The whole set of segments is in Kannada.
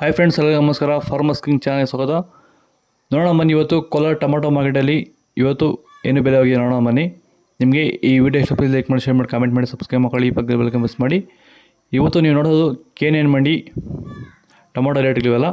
ಹಾಯ್ ಫ್ರೆಂಡ್ಸ್, ಎಲ್ಲರಿಗೂ ನಮಸ್ಕಾರ. ಫಾರ್ಮರ್ಸ್ ಕಿಂಗ್ ಚಾನಲ್ ಸ್ವಾಗತ. ನೋಡೋಣ ಬನ್ನಿ, ಇವತ್ತು ಕೋಲಾರ ಟೊಮಾಟೊ ಮಾರ್ಕೆಟಲ್ಲಿ ಇವತ್ತು ಏನು ಬೆಲೆ ಹೋಗಿದೆ ನೋಡೋಣ ಬನ್ನಿ. ನಿಮಗೆ ಈ ವಿಡಿಯೋ ಇಷ್ಟ ಲೈಕ್ ಮಾಡಿ, ಶೇರ್ ಮಾಡಿ, ಕಾಮೆಂಟ್ ಮಾಡಿ, ಸಬ್ಸ್ಕ್ರೈಬ್ ಮಾಡಿ, ಈ ಪಕ್ಕದ ಬೆಲ್ ಮಿಸ್ ಮಾಡಿ. ಇವತ್ತು ನೀವು ನೋಡೋದು KNN ಮಂಡಿ ಟೊಮಾಟೊ ರೇಟ್ಗಳಿವೆಲ್ಲ.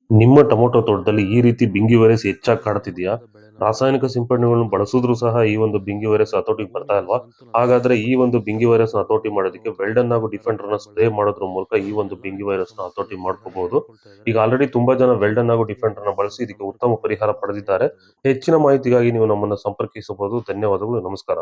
ನಿಮ್ಮ ಟೊಮೊಟೊ ತೋಟದಲ್ಲಿ ಈ ರೀತಿ ಬಿಂಗಿ ವೈರಸ್ ಹೆಚ್ಚಾಗಿ ಕಾಡ್ತಿದ್ಯಾ? ರಾಸಾಯನಿಕ ಸಿಂಪಡಣೆಗಳನ್ನು ಬಳಸಿದ್ರು ಸಹ ಈ ಒಂದು ಬಿಂಗಿ ವೈರಸ್ ಹತೋಟಿಗೆ ಬರ್ತಾ ಇಲ್ವಾ? ಹಾಗಾದ್ರೆ ಈ ಒಂದು ಬಿಂಗಿ ವೈರಸ್ ನ ಹತೋಟಿ ಮಾಡೋದಕ್ಕೆ ವೆಲ್ಡನ್ ಹಾಗೂ ಡಿಫೆಂಡರ್ ನ ಸ್ಪ್ರೇ ಮಾಡೋದ್ರ ಮೂಲಕ ಈ ಒಂದು ಬಿಂಗಿ ವೈರಸ್ ನ ಹತೋಟಿ ಮಾಡ್ಕೋಬಹುದು. ಈಗ ಆಲ್ರೆಡಿ ತುಂಬಾ ಜನ ವೆಲ್ಡನ್ ಹಾಗೂ ಡಿಫೆಂಡರ್ ನ ಬಳಸಿ ಇದಕ್ಕೆ ಉತ್ತಮ ಪರಿಹಾರ ಪಡೆದಿದ್ದಾರೆ. ಹೆಚ್ಚಿನ ಮಾಹಿತಿಗಾಗಿ ನೀವು ನಮ್ಮನ್ನು ಸಂಪರ್ಕಿಸಬಹುದು. ಧನ್ಯವಾದಗಳು, ನಮಸ್ಕಾರ.